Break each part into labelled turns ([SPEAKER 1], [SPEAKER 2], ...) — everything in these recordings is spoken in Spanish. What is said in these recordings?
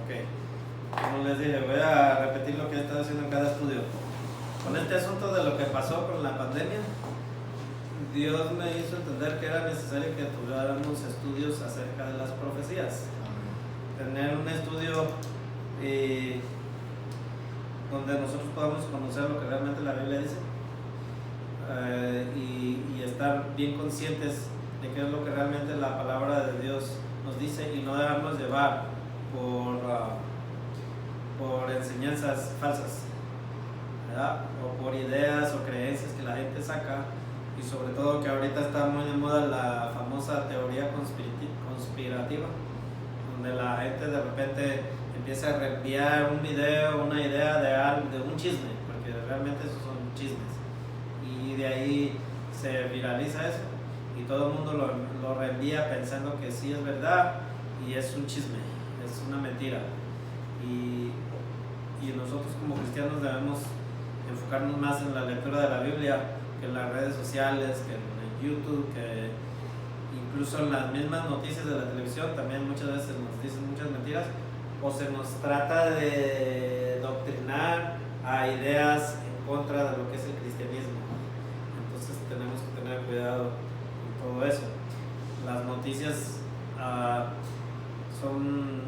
[SPEAKER 1] Como les dije, voy a repetir lo que he estado haciendo en cada estudio. Con este asunto de lo que pasó con la pandemia, Dios me hizo entender que era necesario que tuviéramos estudios acerca de las profecías. Tener un estudio donde nosotros podamos conocer lo que realmente la Biblia dice y estar bien conscientes de qué es lo que realmente la palabra de Dios nos dice y no dejarnos llevar por enseñanzas falsas, ¿verdad? O por ideas o creencias que la gente saca, y sobre todo que ahorita está muy de moda la famosa teoría conspirativa, donde la gente de repente empieza a reenviar un video, una idea de un chisme, porque realmente esos son chismes, y de ahí se viraliza eso y todo el mundo lo reenvía pensando que sí es verdad y es un chisme, es una mentira. Y nosotros como cristianos debemos enfocarnos más en la lectura de la Biblia que en las redes sociales, que en YouTube, que incluso en las mismas noticias de la televisión también muchas veces nos dicen muchas mentiras, o se nos trata de doctrinar a ideas en contra de lo que es el cristianismo. Entonces tenemos que tener cuidado con todo eso. Las noticias son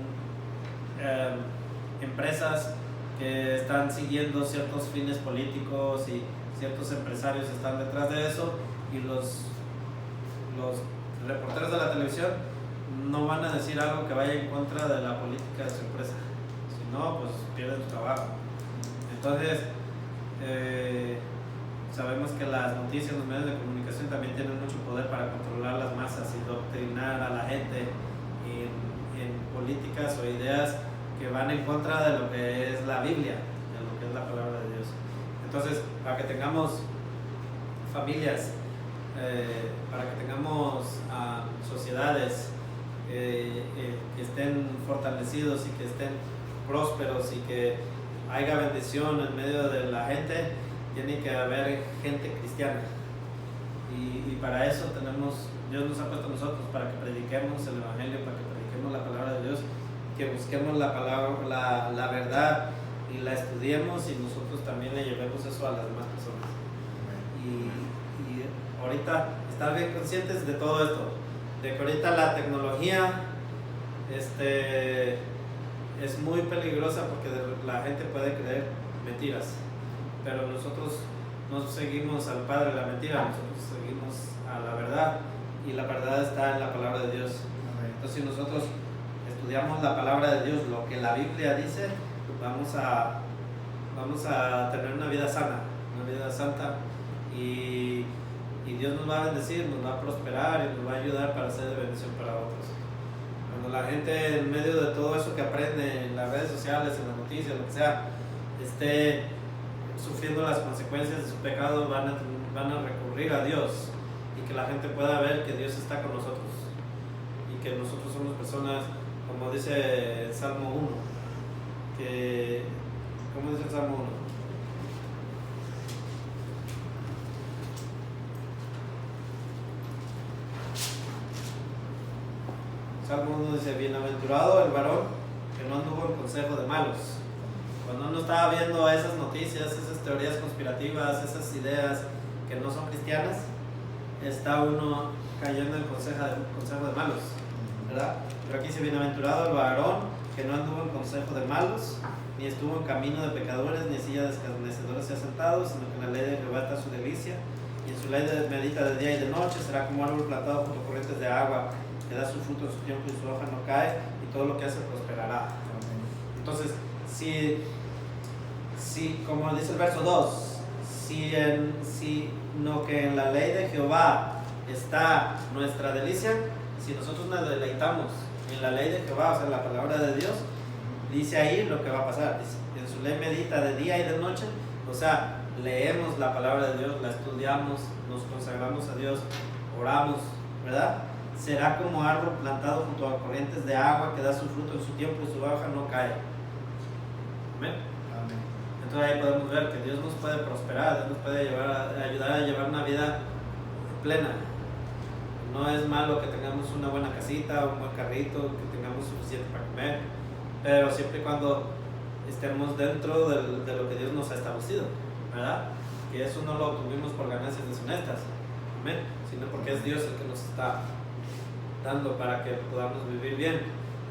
[SPEAKER 1] empresas que están siguiendo ciertos fines políticos y ciertos empresarios están detrás de eso, y los reporteros de la televisión no van a decir algo que vaya en contra de la política de su empresa, si no, pues pierden su trabajo. Entonces sabemos que las noticias, los medios de comunicación también tienen mucho poder para controlar las masas y doctrinar a la gente en políticas o ideas que van en contra de lo que es la Biblia, de lo que es la palabra de Dios. Entonces, para que tengamos familias, para que tengamos sociedades que estén fortalecidos y que estén prósperos y que haya bendición en medio de la gente, tiene que haber gente cristiana. Y para eso Dios nos ha puesto a nosotros, para que prediquemos el Evangelio, para que prediquemos la palabra de Dios, que busquemos la palabra, la verdad, y la estudiemos, y nosotros también le llevemos eso a las demás personas. Y ahorita estar bien conscientes de todo esto, de que ahorita la tecnología es muy peligrosa, porque la gente puede creer mentiras, pero nosotros no seguimos al padre de la mentira, nosotros seguimos a la verdad, y la verdad está en la palabra de Dios. Entonces, si nosotros estudiamos la palabra de Dios, lo que la Biblia dice, vamos a tener una vida sana, una vida santa, y Dios nos va a bendecir, nos va a prosperar y nos va a ayudar para ser de bendición para otros. Cuando la gente, en medio de todo eso que aprende en las redes sociales, en las noticias, lo que sea, esté sufriendo las consecuencias de su pecado, van a recurrir a Dios, y que la gente pueda ver que Dios está con nosotros y que nosotros somos personas, como dice el Salmo 1, ¿cómo dice el Salmo 1? Salmo 1 dice: bienaventurado el varón que no anduvo en consejo de malos. Cuando uno estaba viendo esas noticias, esas teorías conspirativas, esas ideas que no son cristianas, está uno cayendo en consejo de malos, ¿verdad? Pero aquí dice: bienaventurado el varón que no anduvo en consejo de malos, ni estuvo en camino de pecadores, ni en silla de escarnecedores se ha sentado, sino que en la ley de Jehová está su delicia, y en su ley medita de día y de noche. Será como árbol plantado junto a corrientes de agua, que da su fruto en su tiempo y su hoja no cae, y todo lo que hace prosperará. Entonces, si como dice el verso 2, no que en la ley de Jehová está nuestra delicia, si nosotros nos deleitamos en la ley de Jehová, o sea, la palabra de Dios, dice ahí lo que va a pasar. Dice: en su ley medita de día y de noche, o sea, leemos la palabra de Dios, la estudiamos, nos consagramos a Dios, oramos, ¿verdad? Será como árbol plantado junto a corrientes de agua, que da su fruto en su tiempo y su hoja no cae. Amén. Entonces ahí podemos ver que Dios nos puede prosperar, Dios nos puede ayudar a llevar una vida plena. No es malo que tengamos una buena casita, un buen carrito, que tengamos suficiente para comer, pero siempre y cuando estemos dentro de lo que Dios nos ha establecido, ¿verdad? Que eso no lo obtuvimos por ganancias deshonestas, amén, sino porque es Dios el que nos está dando para que podamos vivir bien,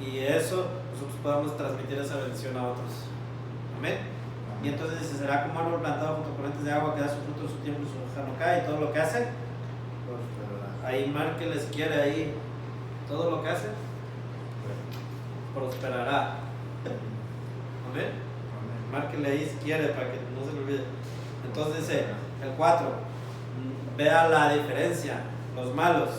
[SPEAKER 1] y eso nosotros podamos transmitir esa bendición a otros, amén. Y entonces dice, será como árbol plantado junto a corrientes de agua que da su fruto en su tiempo y su hoja no cae, y todo lo que hace, ahí márqueles, quiere ahí, todo lo que hace, prosperará, amén. Márquele ahí si quiere para que no se le olvide. Entonces dice, el 4, vea la diferencia, los malos.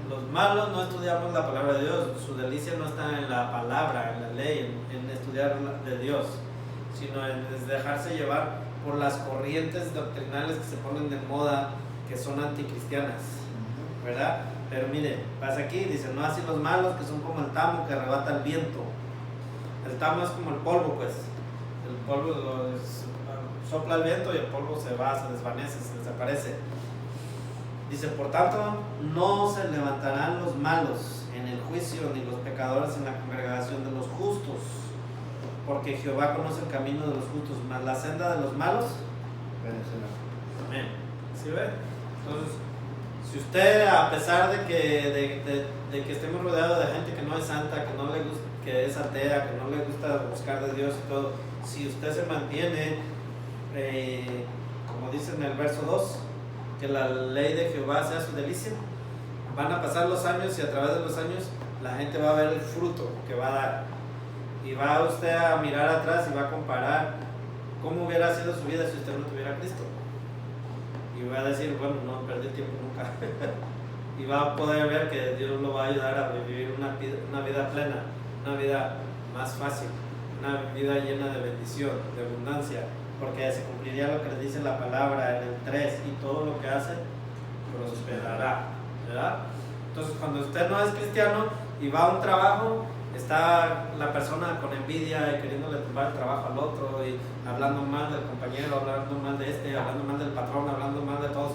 [SPEAKER 1] Los malos no estudiamos la palabra de Dios, su delicia no está en la palabra, en la ley, en estudiar de Dios, sino en dejarse llevar por las corrientes doctrinales que se ponen de moda, que son anticristianas, ¿verdad? Pero mire, pasa aquí, dice, no así los malos, que son como el tamo que arrebata el viento. El tamo es como el polvo, pues. El polvo sopla el viento y el polvo se va, se desvanece, se desaparece. Dice, por tanto, no se levantarán los malos en el juicio, ni los pecadores en la congregación de los justos, porque Jehová conoce el camino de los justos, mas la senda de los malos amén. ¿Sí ve? Entonces, si usted, a pesar de que estemos rodeados de gente que no es santa, que no le gusta, que es atea, que no le gusta buscar de Dios y todo, si usted se mantiene, como dice en el verso 2, que la ley de Jehová sea su delicia, van a pasar los años y a través de los años la gente va a ver el fruto que va a dar, y va usted a mirar atrás y va a comparar cómo hubiera sido su vida si usted no tuviera a Cristo, y va a decir, bueno, no perdí tiempo nunca y va a poder ver que Dios lo va a ayudar a vivir una vida plena, una vida más fácil, una vida llena de bendición, de abundancia, porque se cumpliría lo que le dice la palabra en el 3, y todo lo que hace prosperará, ¿verdad? Entonces, cuando usted no es cristiano y va a un trabajo, está la persona con envidia y queriéndole tumbar el trabajo al otro, y hablando mal del compañero, hablando mal de hablando mal del patrón, hablando mal de todos,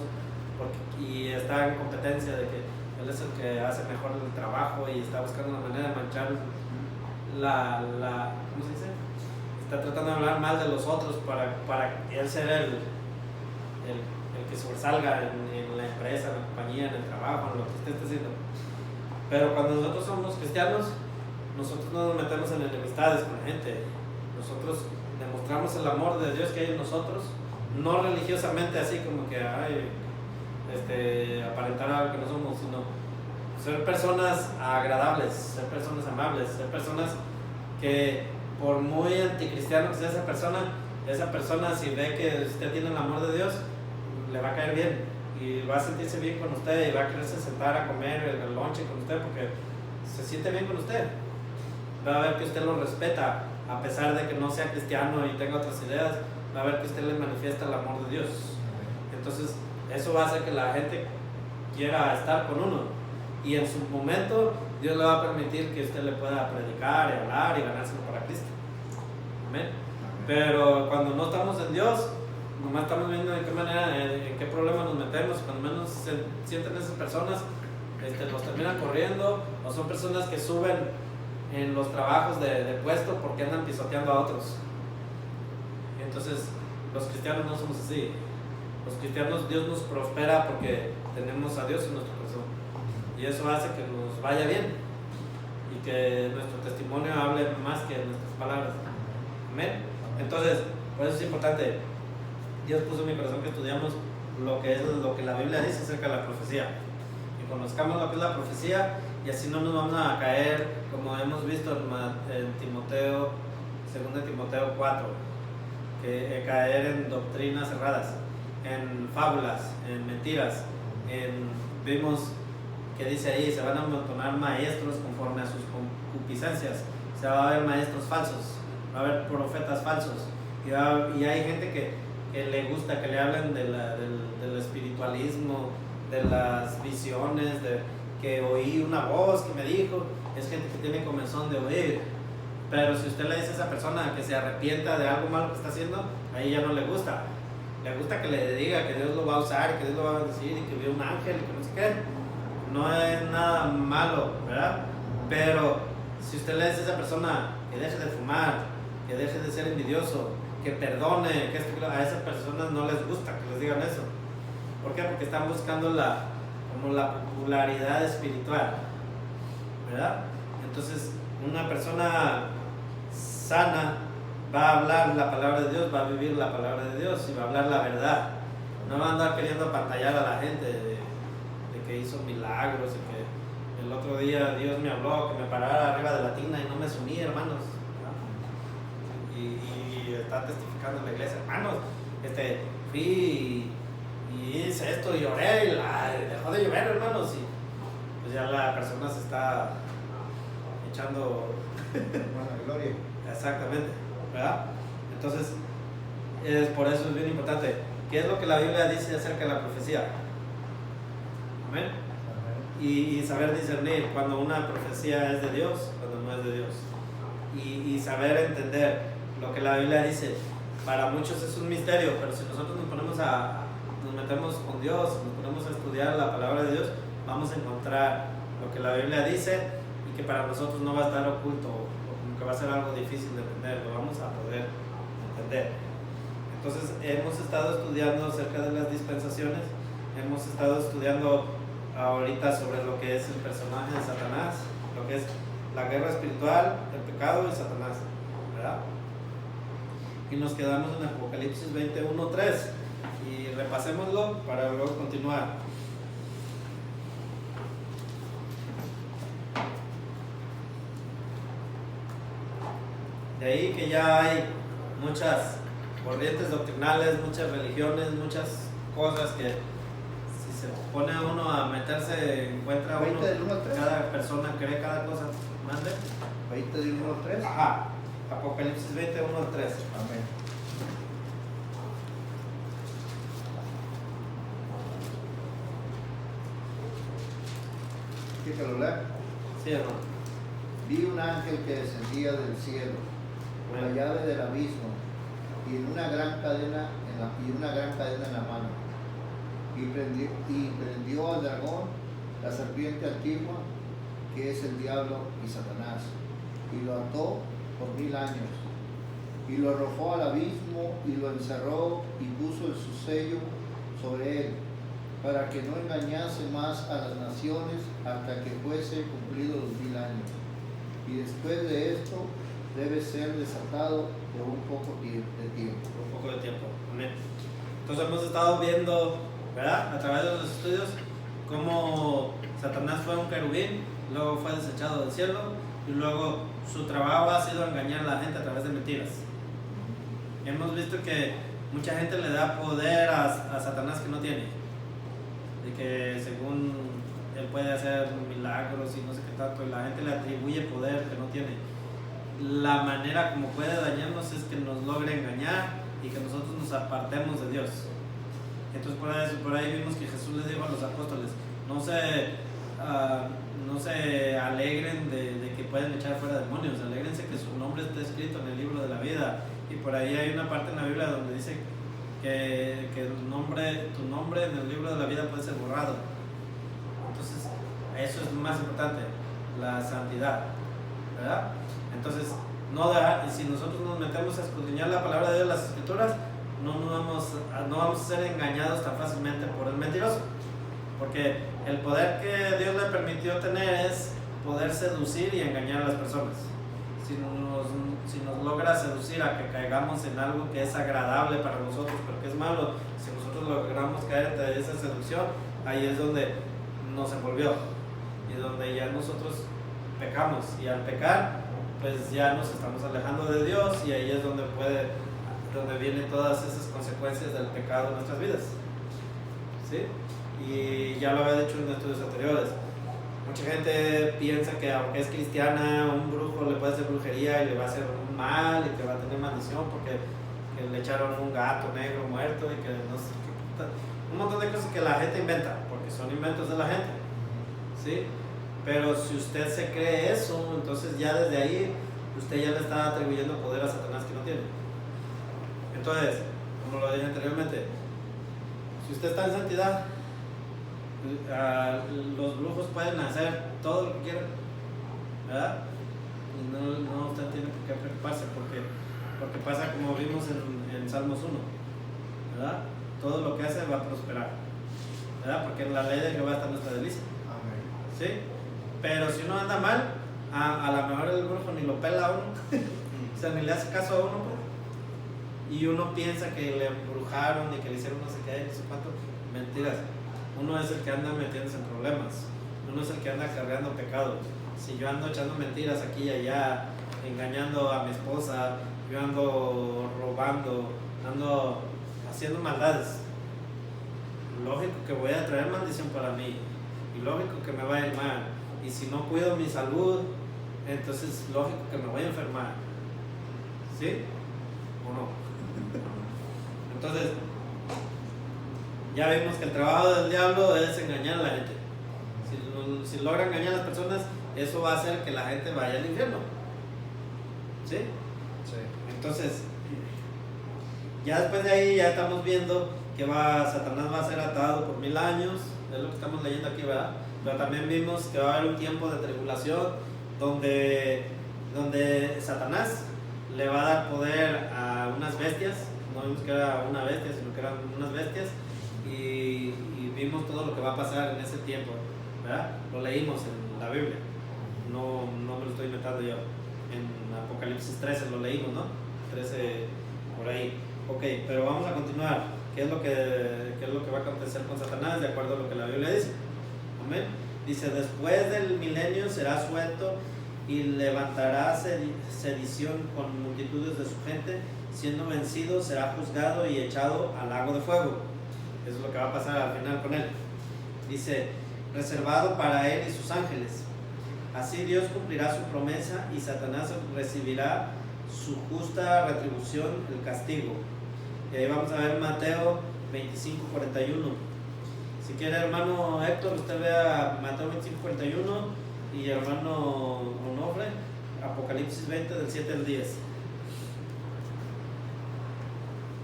[SPEAKER 1] y está en competencia de que él es el que hace mejor el trabajo y está buscando una manera de manchar ¿cómo se dice? Está tratando de hablar mal de los otros para él ser el que sobresalga en la empresa, en la compañía, en el trabajo, en lo que usted esté haciendo. Pero cuando nosotros somos cristianos, nosotros no nos metemos en enemistades con la gente. Nosotros demostramos el amor de Dios que hay en nosotros, no religiosamente así como que aparentar algo que no somos, sino ser personas agradables, ser personas amables, ser personas que, por muy anticristiano que sea esa persona, si ve que usted tiene el amor de Dios, le va a caer bien y va a sentirse bien con usted y va a quererse sentar a comer el lonche con usted porque se siente bien con usted. Va a ver que usted lo respeta, a pesar de que no sea cristiano y tenga otras ideas, va a ver que usted le manifiesta el amor de Dios. Entonces, eso va a hacer que la gente quiera estar con uno, y en su momento Dios le va a permitir que usted le pueda predicar y hablar y ganárselo para Cristo. Amén. Pero cuando no estamos en Dios, nomás estamos viendo en qué manera, en qué problema nos metemos. Cuando menos se sienten esas personas, los terminan corriendo, o son personas que suben en los trabajos de puesto porque andan pisoteando a otros. Entonces, los cristianos no somos así. Los cristianos, Dios nos prospera porque tenemos a Dios en nuestro corazón, y eso hace que nos vaya bien y que nuestro testimonio hable más que nuestras palabras. Amén. Entonces, por eso es importante. Dios puso en mi corazón que estudiamos lo que la Biblia dice acerca de la profecía, que conozcamos lo que es la profecía, y así no nos vamos a caer como hemos visto en Timoteo, 2 Timoteo 4, que caer en doctrinas erradas, en fábulas, en mentiras. Vimos que dice ahí, se van a amontonar maestros conforme a sus concupiscencias, se va a ver maestros falsos, va a haber profetas falsos, y hay gente que le gusta que le hablen del espiritualismo, de las visiones, de que oí una voz que me dijo. Es gente que tiene comezón de oír, pero si usted le dice a esa persona que se arrepienta de algo malo que está haciendo, ahí ya no le gusta. Le gusta que le diga que Dios lo va a usar, que Dios lo va a bendecir, y que vio un ángel y que no sé qué. No es nada malo, ¿verdad? Pero Si usted le dice a esa persona que deje de fumar, que deje de ser envidioso, que perdone, que esto, a esas personas no les gusta que les digan eso. ¿Por qué? Porque están buscando como la popularidad espiritual, ¿verdad? Entonces, una persona sana va a hablar la palabra de Dios, va a vivir la palabra de Dios y va a hablar la verdad. No va a andar queriendo apantallar a la gente de que hizo milagros y que el otro día Dios me habló que me parara arriba de la tina y no me sumí, hermanos. Y está testificando en la iglesia, hermanos, fui y hice esto y oré y dejó de llover, hermanos, y pues ya la persona se está echando
[SPEAKER 2] gloria.
[SPEAKER 1] Exactamente, ¿verdad? Entonces, por eso es bien importante. ¿Qué es lo que la Biblia dice acerca de la profecía? Amén. Y saber discernir cuando una profecía es de Dios, cuando no es de Dios. Y saber entender lo que la Biblia dice. Para muchos es un misterio, pero si nosotros nos metemos con Dios, nos ponemos a estudiar la palabra de Dios, vamos a encontrar lo que la Biblia dice y que para nosotros no va a estar oculto o como que va a ser algo difícil de entender, lo vamos a poder entender. Entonces hemos estado estudiando acerca de las dispensaciones, hemos estado estudiando ahorita sobre lo que es el personaje de Satanás, lo que es la guerra espiritual, el pecado y Satanás, ¿verdad? Y nos quedamos en Apocalipsis 21:3 y repasémoslo para luego continuar. De ahí que ya hay muchas corrientes doctrinales, muchas religiones, muchas cosas que si se pone uno a meterse, encuentra uno, cada persona cree cada cosa. ¿Mande?
[SPEAKER 2] 20 del 1 al 3.
[SPEAKER 1] Ajá, Apocalipsis 20, 1 al 3.
[SPEAKER 2] Amén. ¿Qué te lo lea?
[SPEAKER 1] Sí, hermano.
[SPEAKER 2] Vi un ángel que descendía del cielo con la llave del abismo y una gran cadena en la mano, y prendió al dragón, la serpiente antigua, que es el diablo y Satanás, y lo ató por 1000 años, y lo arrojó al abismo y lo encerró y puso su sello sobre él, para que no engañase más a las naciones hasta que fuese cumplido los 1000 años. Y después de esto debe ser desatado por un poco de tiempo.
[SPEAKER 1] Un poco de tiempo. Amén. Entonces hemos estado viendo, ¿verdad? A través de los estudios, cómo Satanás fue un querubín, luego fue desechado del cielo, y luego su trabajo ha sido engañar a la gente a través de mentiras. Hemos visto que mucha gente le da poder a Satanás que no tiene. De que según él puede hacer milagros y no sé qué tanto, y la gente le atribuye poder que no tiene. La manera como puede dañarnos es que nos logre engañar y que nosotros nos apartemos de Dios. Entonces por ahí vimos que Jesús les dijo a los apóstoles, no se alegren de que pueden echar fuera demonios, alégrense que su nombre está escrito en el libro de la vida. Y por ahí hay una parte en la Biblia donde dice que tu nombre en el libro de la vida puede ser borrado. Entonces eso es lo más importante, la santidad, ¿verdad? Entonces si nosotros nos metemos a escudriñar la palabra de Dios, las escrituras, no vamos a ser engañados tan fácilmente por el mentiroso, porque el poder que Dios le permitió tener es poder seducir y engañar a las personas. Si nos logra seducir a que caigamos en algo que es agradable para nosotros pero que es malo, si nosotros logramos caer en esa seducción, ahí es donde nos envolvió y donde ya nosotros pecamos, y al pecar pues ya nos estamos alejando de Dios, y ahí es donde vienen todas esas consecuencias del pecado en nuestras vidas, ¿sí? Y ya lo había dicho en estudios anteriores, mucha gente piensa que aunque es cristiana, un brujo le puede hacer brujería y le va a hacer un mal y que va a tener maldición porque le echaron un gato negro muerto y que no sé qué, un montón de cosas que la gente inventa porque son inventos de la gente, ¿sí? Pero si usted se cree eso, entonces ya desde ahí usted ya le está atribuyendo poder a Satanás que no tiene. Entonces, como lo dije anteriormente, si usted está en santidad, los brujos pueden hacer todo lo que quieran, ¿verdad? y no usted tiene por qué preocuparse, porque pasa como vimos en Salmos 1, ¿verdad? Todo lo que hace va a prosperar, ¿verdad? Porque en la ley de Jehová está nuestra delicia.
[SPEAKER 2] Amén.
[SPEAKER 1] ¿Sí? Pero si uno anda mal, a lo mejor el brujo ni lo pela a uno, o sea, ni le hace caso a uno, pues. Y uno piensa que le embrujaron y que le hicieron no sé qué, no sé cuánto. Mentiras. Uno es el que anda metiéndose en problemas, uno es el que anda cargando pecados. Si yo ando echando mentiras aquí y allá, engañando a mi esposa, yo ando robando, ando haciendo maldades, lógico que voy a traer maldición para mí, y lógico que me va a ir mal. Y si no cuido mi salud, entonces lógico que me voy a enfermar. ¿Sí? ¿O no? Entonces, ya vimos que el trabajo del diablo es engañar a la gente. Si logra engañar a las personas, eso va a hacer que la gente vaya al infierno. ¿Sí?
[SPEAKER 2] Sí.
[SPEAKER 1] Entonces, ya después de ahí ya estamos viendo que Satanás va a ser atado por 1000 años, es lo que estamos leyendo aquí, ¿verdad? Pero también vimos que va a haber un tiempo de tribulación donde Satanás le va a dar poder a unas bestias. No vimos que era una bestia, sino que eran unas bestias, y vimos todo lo que va a pasar en ese tiempo, ¿verdad? Lo leímos en la Biblia, no me lo estoy inventando yo. En Apocalipsis 13 lo leímos, ¿no? 13 por ahí. Ok, pero vamos a continuar. ¿Qué es lo que va a acontecer con Satanás de acuerdo a lo que la Biblia dice? Amén. Dice, después del milenio será suelto y levantará sedición con multitudes de su gente. Siendo vencido será juzgado y echado al lago de fuego. Eso es lo que va a pasar al final con él. Dice, reservado para él y sus ángeles. Así Dios cumplirá su promesa y Satanás recibirá su justa retribución, el castigo. Y ahí vamos a ver Mateo 25:41. Si quiere, hermano Héctor, usted vea Mateo 25:41, y hermano Onofre, Apocalipsis 20 del 7 al 10.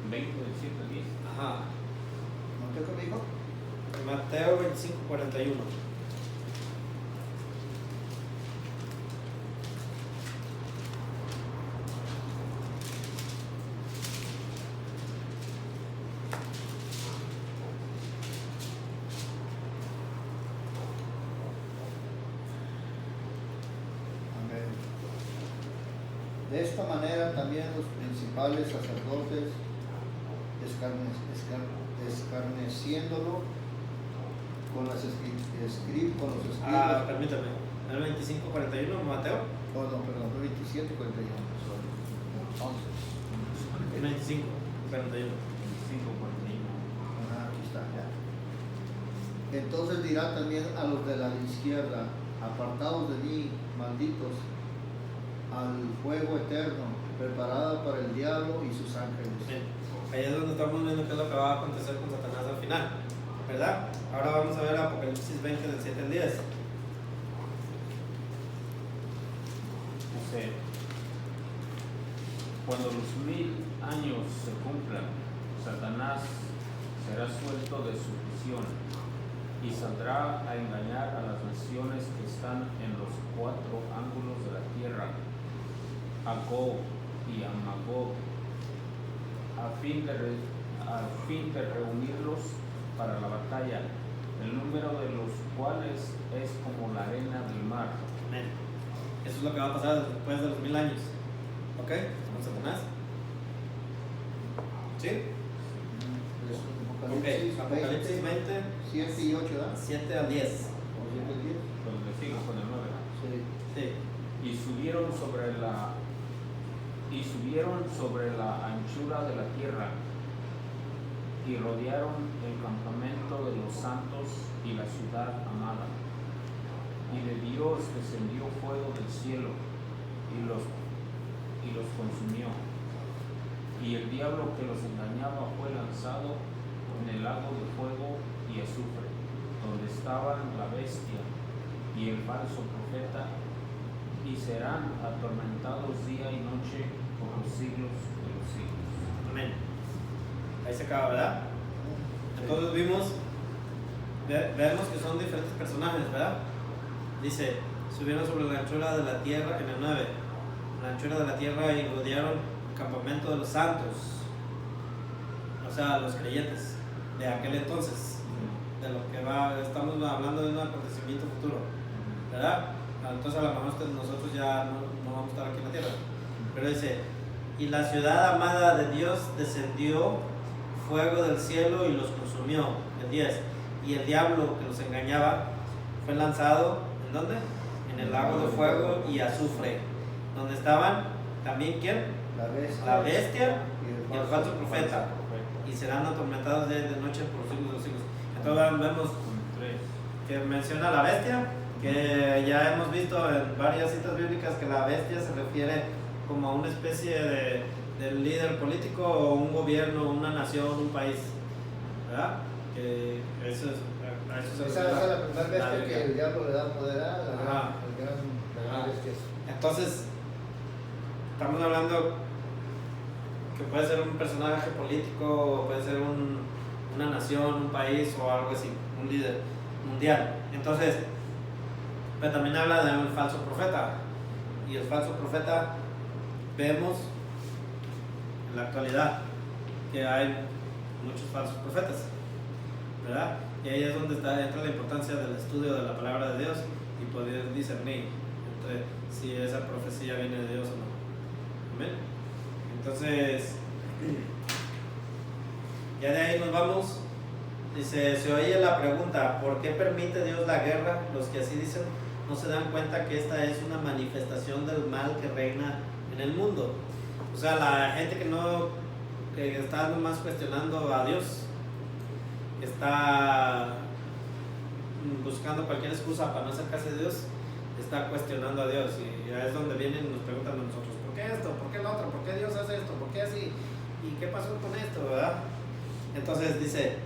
[SPEAKER 3] 20 del 7 al 10.
[SPEAKER 1] Ajá.
[SPEAKER 2] ¿Mateo qué dijo?
[SPEAKER 1] Mateo 25:41.
[SPEAKER 2] Amén. De esta manera también los principales sacerdotes, escarneciéndolo con los escribas.
[SPEAKER 1] Permítame. El 25:41, Mateo.
[SPEAKER 2] Oh, no, perdón, fue 27, 41.
[SPEAKER 1] El 25:41.
[SPEAKER 3] 25, 41.
[SPEAKER 2] Aquí está, ya. Entonces dirá también a los de la izquierda, apartados de mí, malditos, al fuego eterno, preparado para el diablo y sus ángeles.
[SPEAKER 1] Bien. Ahí es donde estamos viendo qué es lo que va a acontecer con Satanás al final, ¿verdad? Ahora vamos a ver Apocalipsis 20 del 7 al 10.
[SPEAKER 3] Dice, cuando los 1000 años se cumplan, Satanás será suelto de su prisión y saldrá a engañar a las naciones que están en los 4 ángulos de la tierra, a Gog y a Magog, a fin de reunirlos para la batalla, el número de los cuales es como la arena del mar.
[SPEAKER 1] Amén. Eso es lo que va a pasar después de los 1000 años. ¿Ok? Con Satanás. ¿Sí? Ok, Apocalipsis 20,
[SPEAKER 2] 7 y 8, ¿verdad?
[SPEAKER 1] 7 al 10.
[SPEAKER 2] ¿O 7 y 10?
[SPEAKER 3] Donde sigo con el 9.
[SPEAKER 2] Sí.
[SPEAKER 1] Sí.
[SPEAKER 3] Y subieron sobre la anchura de la tierra y rodearon el campamento de los santos y la ciudad amada. Y de Dios descendió fuego del cielo y los consumió. Y el diablo que los engañaba fue lanzado en el lago de fuego y azufre, donde estaban la bestia y el falso profeta, y serán atormentados día y noche por los siglos de los siglos.
[SPEAKER 1] Amén. Ahí se acaba, ¿verdad? Entonces vemos que son diferentes personajes, ¿verdad? Dice, subieron sobre la anchura de la tierra en el 9. la anchura de la tierra y rodearon el campamento de los santos, o sea, los creyentes de aquel entonces, de lo que estamos hablando de un acontecimiento futuro, ¿verdad? Entonces a lo mejor nosotros ya no vamos a estar aquí en la tierra, pero dice, y la ciudad amada de Dios descendió fuego del cielo y los consumió, el 10, y el diablo que los engañaba fue lanzado, ¿en dónde? En el lago de fuego y azufre, donde estaban también, ¿quién? La bestia y el falso profeta, y serán atormentados de noche por los siglos de los siglos. Entonces vemos que menciona la bestia, que ya hemos visto en varias citas bíblicas que la bestia se refiere como a una especie de líder político o un gobierno, una nación, un país, ¿verdad? Que eso es, a eso se
[SPEAKER 2] Esa es la primera bestia que el
[SPEAKER 1] Biblia.
[SPEAKER 2] diablo le da poder a la gran bestia.
[SPEAKER 1] Entonces, estamos hablando que puede ser un personaje político, puede ser una nación, un país o algo así, un líder mundial. Entonces, pero también habla de un falso profeta, y el falso profeta vemos en la actualidad que hay muchos falsos profetas, ¿verdad? Y ahí es donde entra la importancia del estudio de la palabra de Dios y poder discernir entre si esa profecía viene de Dios o no. Amén. Entonces, ya de ahí nos vamos. Dice, se oye la pregunta, ¿por qué permite Dios la guerra? Los que así dicen no se dan cuenta que esta es una manifestación del mal que reina en el mundo. O sea, la gente que está nomás cuestionando a Dios, que está buscando cualquier excusa para no hacer caso de Dios, está cuestionando a Dios, y ya es donde vienen y nos preguntan a nosotros, ¿por qué esto? ¿Por qué lo otro? ¿Por qué Dios hace esto? ¿Por qué así? ¿Y qué pasó con esto? ¿Verdad? Entonces dice,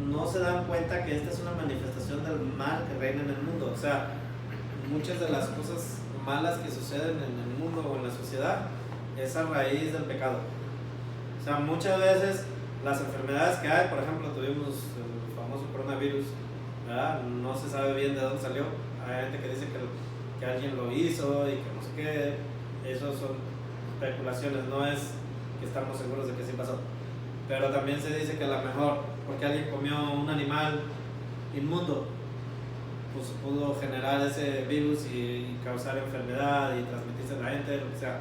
[SPEAKER 1] no se dan cuenta que esta es una manifestación del mal que reina en el mundo. O sea, muchas de las cosas malas que suceden en el mundo o en la sociedad es a raíz del pecado. O sea, muchas veces las enfermedades que hay, por ejemplo, tuvimos el famoso coronavirus, ¿verdad? No se sabe bien de dónde salió. Hay gente que dice que alguien lo hizo y que no sé qué. Eso son especulaciones, no es que estamos seguros de que sí pasó. Pero también se dice que a lo mejor porque alguien comió un animal inmundo, pues pudo generar ese virus y causar enfermedad y transmitirse a la gente, lo que sea.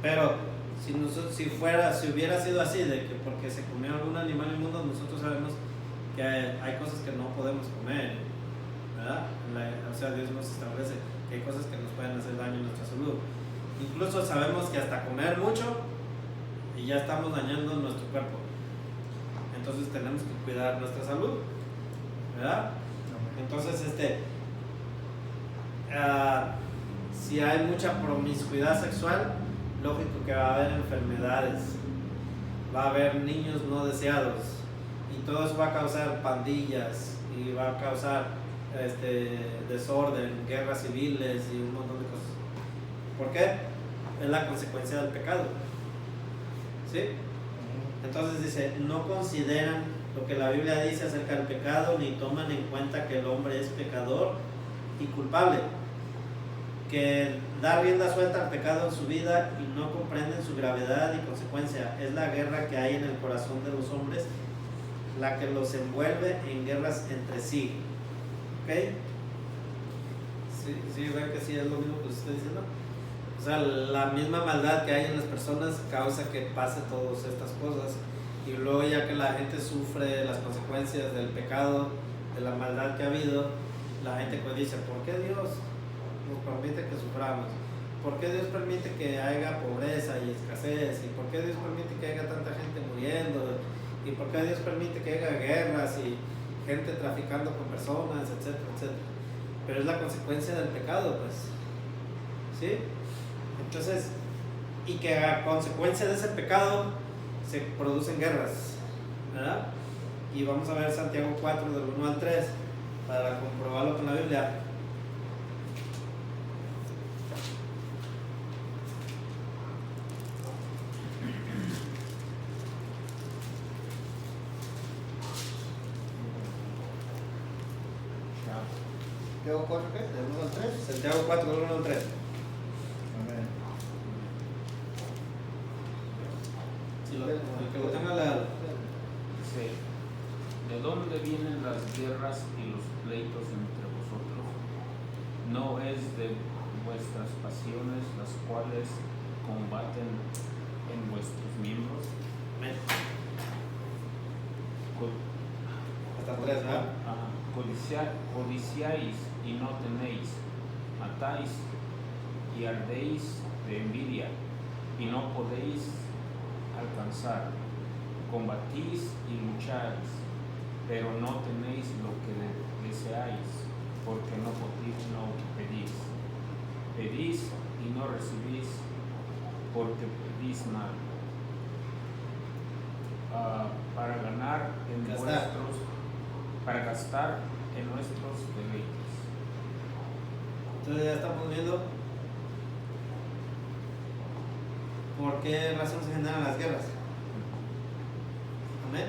[SPEAKER 1] Pero si hubiera sido así, de que porque se comió algún animal inmundo, nosotros sabemos que hay cosas que no podemos comer, ¿verdad? O sea, Dios nos establece que hay cosas que nos pueden hacer daño a nuestra salud. Incluso sabemos que hasta comer mucho y ya estamos dañando nuestro cuerpo. Entonces tenemos que cuidar nuestra salud, ¿verdad? Entonces, si hay mucha promiscuidad sexual, lógico que va a haber enfermedades, va a haber niños no deseados, y todo eso va a causar pandillas y va a causar desorden, guerras civiles y un montón de cosas. ¿Por qué? Es la consecuencia del pecado. ¿Sí? Entonces dice, no consideran lo que la Biblia dice acerca del pecado, ni toman en cuenta que el hombre es pecador y culpable, que da rienda suelta al pecado en su vida y no comprenden su gravedad y consecuencia. Es la guerra que hay en el corazón de los hombres la que los envuelve en guerras entre sí. ¿Ok? ¿Sí ven que sí es lo mismo que les estoy diciendo? O sea, la misma maldad que hay en las personas causa que pase todas estas cosas, y luego ya que la gente sufre las consecuencias del pecado, de la maldad que ha habido, la gente pues dice, ¿por qué Dios nos permite que suframos? ¿Por qué Dios permite que haya pobreza y escasez? ¿Y por qué Dios permite que haya tanta gente muriendo? ¿Y por qué Dios permite que haya guerras y gente traficando con personas, etcétera, etcétera? Pero es la consecuencia del pecado, pues. ¿Sí? Entonces, y que a consecuencia de ese pecado se producen guerras, ¿verdad? Y vamos a ver Santiago 4 del 1 al 3 para comprobarlo con la Biblia.
[SPEAKER 2] ¿Qué Santiago 4, ¿qué? ¿Del 1 al 3?
[SPEAKER 1] Santiago 4, del 1 al 3.
[SPEAKER 2] Amén.
[SPEAKER 1] Si el que lo tenga la...
[SPEAKER 3] Dice, ¿de dónde vienen las guerras y los pleitos entre vosotros? ¿No es de vuestras pasiones las cuales combaten en vuestros miembros?
[SPEAKER 1] Amén.
[SPEAKER 3] Co-
[SPEAKER 1] Hasta 3, ¿verdad?
[SPEAKER 3] Ajá. Codiciáis y no tenéis, matáis y ardéis de envidia y no podéis alcanzar, combatís y lucháis, pero no tenéis lo que deseáis, porque no pedís. Pedís y no recibís, porque pedís mal, para ganar en para gastar en nuestros deleites.
[SPEAKER 1] Entonces ya estamos viendo por qué razón se generan las guerras. Amén.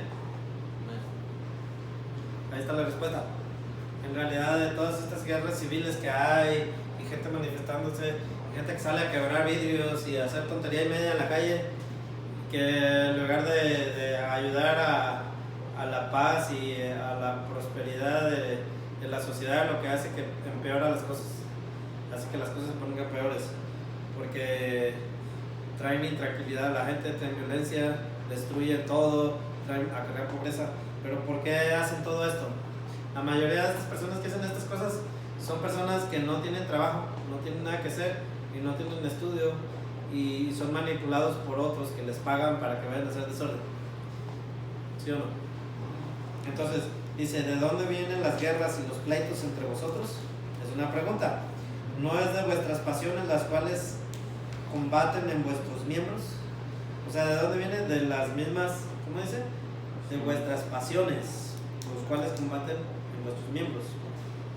[SPEAKER 1] Ahí está la respuesta. En realidad, de todas estas guerras civiles que hay, y gente manifestándose, y gente que sale a quebrar vidrios y a hacer tontería y media en la calle, que en lugar de ayudar a la paz y a la prosperidad de la sociedad, lo que hace que empeora las cosas, hace que las cosas se pongan peores, porque traen intranquilidad a la gente, traen violencia, destruyen todo, traen a crear pobreza. Pero ¿por qué hacen todo esto? La mayoría de estas personas que hacen estas cosas son personas que no tienen trabajo, no tienen nada que hacer y no tienen estudio, y son manipulados por otros que les pagan para que vayan a hacer desorden. ¿Sí o no? Entonces, dice, ¿de dónde vienen las guerras y los pleitos entre vosotros? Es una pregunta. ¿No es de vuestras pasiones las cuales combaten en vuestros miembros? O sea, ¿de dónde vienen? De las mismas, ¿cómo dice? De vuestras pasiones, los cuales combaten en vuestros miembros.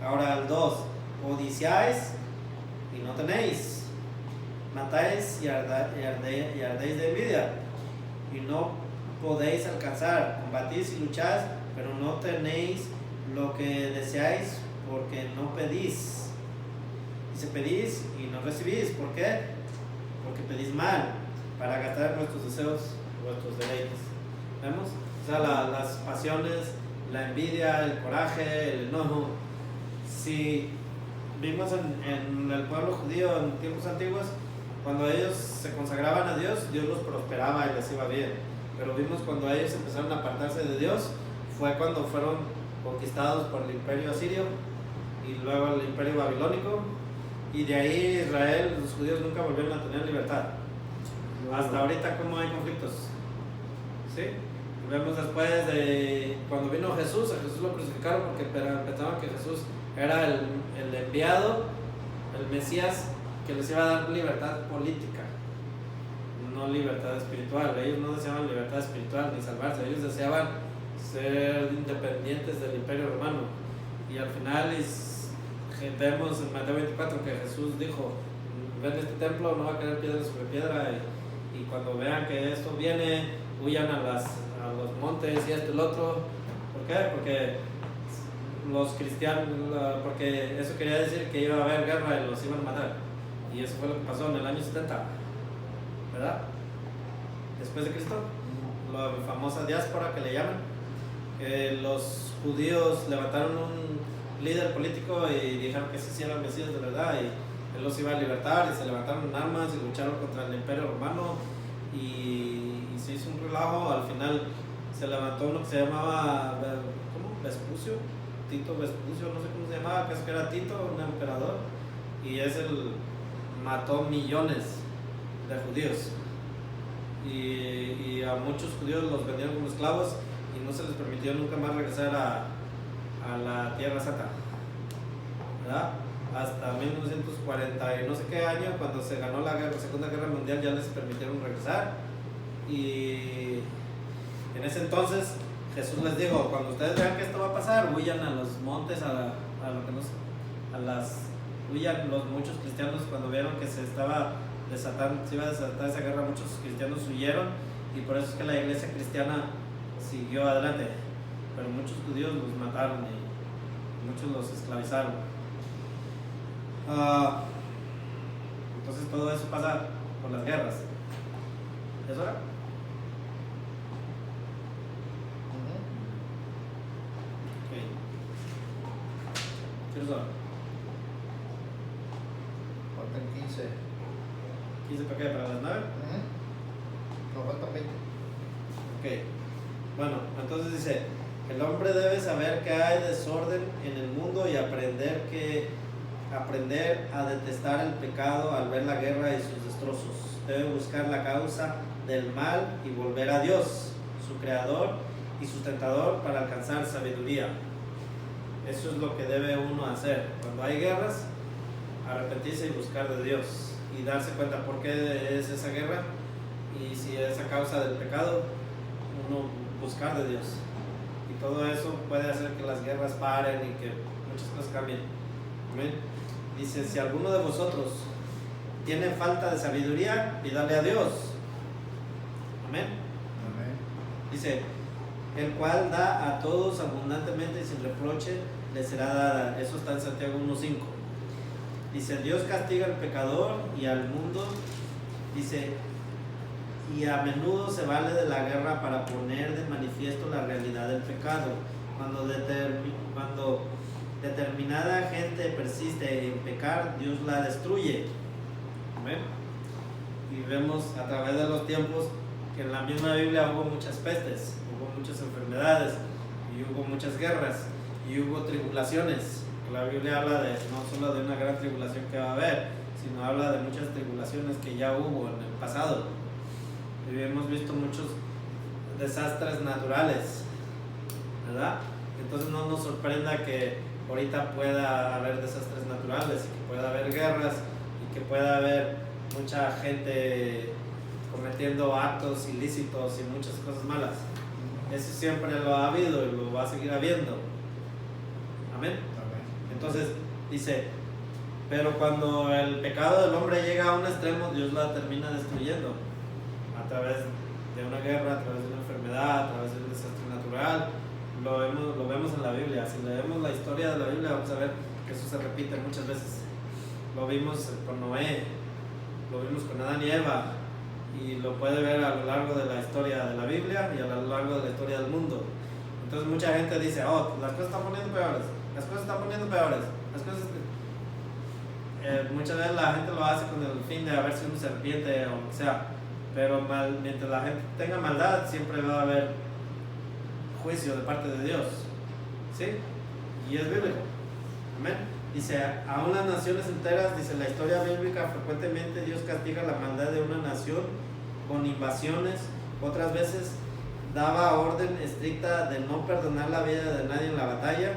[SPEAKER 1] Ahora el 2, codiciáis y no tenéis, matáis y ardéis de envidia y no podéis alcanzar, combatís y lucháis, pero no tenéis lo que deseáis porque no pedís. Dice, pedís y no recibís. ¿Por qué? Porque pedís mal, para gastar vuestros deseos, vuestros deleites. ¿Vemos? O sea, las pasiones, la envidia, el coraje, el enojo. Si vimos en el pueblo judío en tiempos antiguos, cuando ellos se consagraban a Dios, Dios los prosperaba y les iba bien. Pero vimos cuando ellos empezaron a apartarse de Dios, fue cuando fueron conquistados por el imperio asirio y luego el imperio babilónico, y de ahí Israel, los judíos nunca volvieron a tener libertad. Hasta ahorita, ¿cómo hay conflictos? ¿Sí? Vemos después de cuando vino Jesús, a Jesús lo crucificaron porque pensaban que Jesús era el enviado, el Mesías, que les iba a dar libertad política, no libertad espiritual. Ellos no deseaban libertad espiritual ni salvarse, ellos deseaban ser independientes del imperio romano. Y al final vemos en Mateo 24 que Jesús dijo, ven este templo, no va a caer piedra sobre piedra, y cuando vean que esto viene, huyan a los montes y esto y el otro. ¿Por qué? Porque los cristianos, porque eso quería decir que iba a haber guerra y los iban a matar. Y eso fue lo que pasó en el año 70, ¿verdad? Después de Cristo, la famosa diáspora que le llaman, que los judíos levantaron un líder político y dijeron que sí era el Mesías de verdad, y él los iba a libertar, y se levantaron en armas y lucharon contra el imperio romano, y se hizo un relajo. Al final se levantó uno que se llamaba, ¿cómo? Vespucio, Tito Vespucio, no sé cómo se llamaba, que era Tito, un emperador, y mató millones de judíos, y a muchos judíos los vendieron como esclavos y no se les permitió nunca más regresar a la Tierra Santa, ¿verdad? Hasta 1940 y no sé qué año, cuando se ganó la Segunda Guerra Mundial, ya les permitieron regresar. Y en ese entonces Jesús les dijo, cuando ustedes vean que esto va a pasar, huyan a los montes, huyan los muchos cristianos. Cuando vieron que se iba a desatar esa guerra, muchos cristianos huyeron, y por eso es que la iglesia cristiana siguió adelante, pero muchos judíos los mataron y muchos los esclavizaron. Entonces todo eso pasa por las guerras. ¿Es hora? Ok. ¿Qué es hora?
[SPEAKER 2] Faltan 15.
[SPEAKER 1] ¿15 para qué? ¿Para las 9?
[SPEAKER 2] Nos faltan 20.
[SPEAKER 1] Ok. Bueno, entonces dice, el hombre debe saber que hay desorden en el mundo y aprender a detestar el pecado al ver la guerra y sus destrozos. Debe buscar la causa del mal y volver a Dios, su creador y sustentador, para alcanzar sabiduría. Eso es lo que debe uno hacer. Cuando hay guerras, arrepentirse y buscar de Dios y darse cuenta por qué es esa guerra, y si es a causa del pecado, uno buscar de Dios. Y todo eso puede hacer que las guerras paren y que muchas cosas cambien. Amén. Dice, si alguno de vosotros tiene falta de sabiduría, pídale a Dios. Amén. Dice, el cual da a todos abundantemente y sin reproche le será dada. Eso está en Santiago 1:5. Dice, Dios castiga al pecador y al mundo. Dice, y a menudo se vale de la guerra para poner de manifiesto la realidad del pecado. Cuando determinada gente persiste en pecar, Dios la destruye. ¿Amén? Y vemos a través de los tiempos que en la misma Biblia hubo muchas pestes, hubo muchas enfermedades, y hubo muchas guerras, y hubo tribulaciones. La Biblia habla de no solo de una gran tribulación que va a haber, sino habla de muchas tribulaciones que ya hubo en el pasado. Y hemos visto muchos desastres naturales, ¿verdad? Entonces no nos sorprenda que ahorita pueda haber desastres naturales, y que pueda haber guerras, y que pueda haber mucha gente cometiendo actos ilícitos y muchas cosas malas. Eso siempre lo ha habido y lo va a seguir habiendo. Amén. Entonces dice, pero cuando el pecado del hombre llega a un extremo, Dios la termina destruyendo a través de una guerra, a través de una enfermedad, a través de un desastre natural. Lo vemos en la Biblia. Si leemos la historia de la Biblia, vamos a ver que eso se repite muchas veces. Lo vimos con Noé, lo vimos con Adán y Eva, y lo puede ver a lo largo de la historia de la Biblia y a lo largo de la historia del mundo. Entonces mucha gente dice, oh, las cosas están poniendo peores, las cosas están poniendo peores, las cosas... muchas veces la gente lo hace con el fin de a ver si uno se arrepiente o lo que sea, pero mientras la gente tenga maldad, siempre va a haber juicio de parte de Dios, ¿sí? Y es bíblico. Amén. Dice, aún las naciones enteras, dice la historia bíblica, frecuentemente Dios castiga la maldad de una nación con invasiones. Otras veces daba orden estricta de no perdonar la vida de nadie en la batalla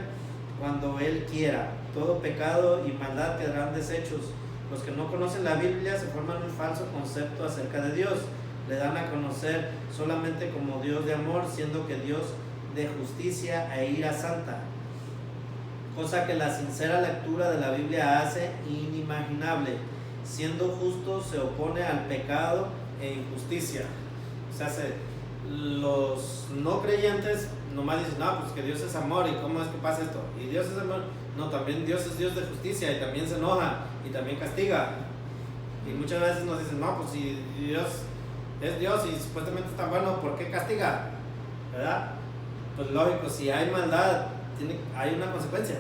[SPEAKER 1] cuando Él quiera. Todo pecado y maldad quedarán deshechos. Los que no conocen la Biblia se forman un falso concepto acerca de Dios. Le dan a conocer solamente como Dios de amor, siendo que Dios de justicia e ira santa. Cosa que la sincera lectura de la Biblia hace inimaginable. Siendo justo, se opone al pecado e injusticia. O sea, los no creyentes nomás dicen, no, pues que Dios es amor, y cómo es que pasa esto. Y Dios es amor. No, también Dios es Dios de justicia, y también se enoja, y también castiga. Y muchas veces nos dicen, no, pues si Dios es Dios y supuestamente es tan bueno, ¿por qué castiga? ¿Verdad? Pues lógico, si hay maldad, hay una consecuencia,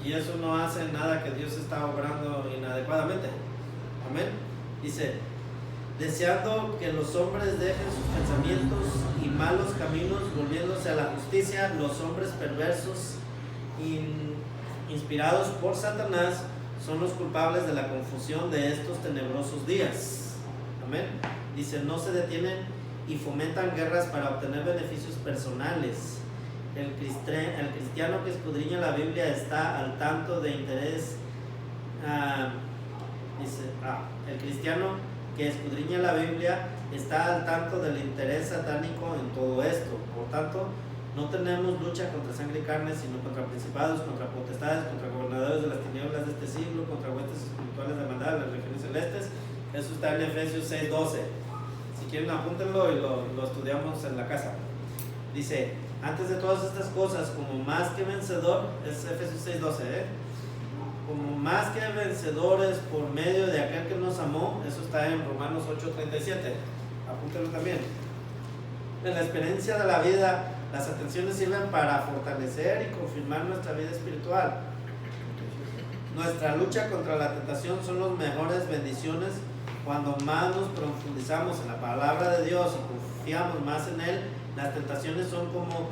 [SPEAKER 1] y eso no hace nada que Dios está obrando inadecuadamente. Amén. Dice, deseando que los hombres dejen sus pensamientos y malos caminos, volviéndose a la justicia, los hombres perversos inspirados por Satanás son los culpables de la confusión de estos tenebrosos días. Amén. Dice, no se detienen y fomentan guerras para obtener beneficios personales. El cristiano que escudriña la Biblia está al tanto de interés. El cristiano que escudriña la Biblia está al tanto del interés satánico en todo esto. Por tanto, no tenemos lucha contra sangre y carne, sino contra principados, contra potestades, contra gobernadores de las tinieblas de este siglo, contra huestes espirituales de maldad en las regiones celestes. Eso está en Efesios 6:12. Si quieren, apúntenlo y lo estudiamos en la casa. Dice, antes de todas estas cosas, como más que vencedor, es Efesios 6:12, como más que vencedores por medio de aquel que nos amó. Eso está en Romanos 8:37. Apúntalo también. En la experiencia de la vida, las atenciones sirven para fortalecer y confirmar nuestra vida espiritual. Nuestra lucha contra la tentación son las mejores bendiciones cuando más nos profundizamos en la palabra de Dios y confiamos más en Él. Las tentaciones son como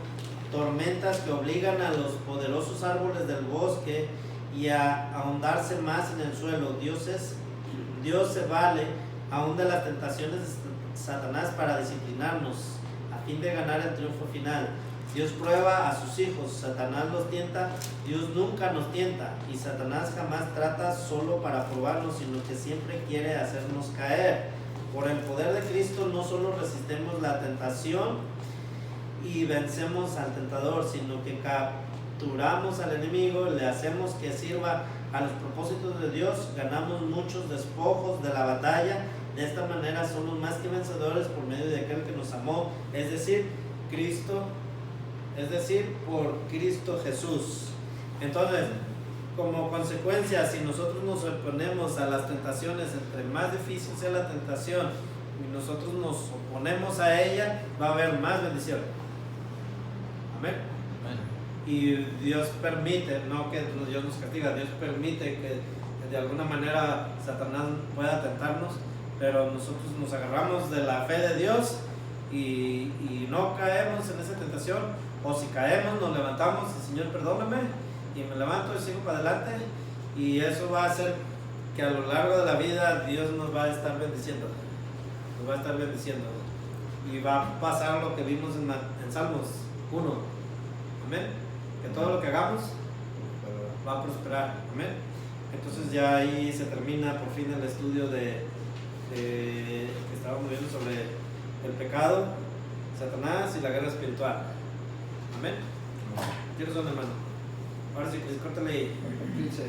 [SPEAKER 1] tormentas que obligan a los poderosos árboles del bosque y a ahondarse más en el suelo. Dios se vale aún de las tentaciones de Satanás para disciplinarnos a fin de ganar el triunfo final. Dios prueba a sus hijos, Satanás los tienta, Dios nunca nos tienta, y Satanás jamás trata solo para probarnos, sino que siempre quiere hacernos caer. Por el poder de Cristo no solo resistimos la tentación y vencemos al tentador, sino que capturamos al enemigo, le hacemos que sirva a los propósitos de Dios, ganamos muchos despojos de la batalla. De esta manera somos más que vencedores por medio de aquel que nos amó, es decir, por Cristo Jesús. Entonces, como consecuencia, si nosotros nos oponemos a las tentaciones, entre más difícil sea la tentación y nosotros nos oponemos a ella, va a haber más bendición. Amén. Y Dios permite, no que Dios nos castiga, Dios permite que de alguna manera Satanás pueda tentarnos, pero nosotros nos agarramos de la fe de Dios y no caemos en esa tentación. O si caemos, nos levantamos y Señor, perdóname, y me levanto y sigo para adelante, y eso va a hacer que a lo largo de la vida Dios nos va a estar bendiciendo, y va a pasar lo que vimos en Salmos 1, amén, que todo lo que hagamos va a prosperar, amén. Entonces ya ahí se termina por fin el estudio que estábamos viendo sobre el pecado, Satanás y la guerra espiritual. Amén. ¿Tienes un hermano? Ahora sí, pues córtale ahí.
[SPEAKER 2] 15.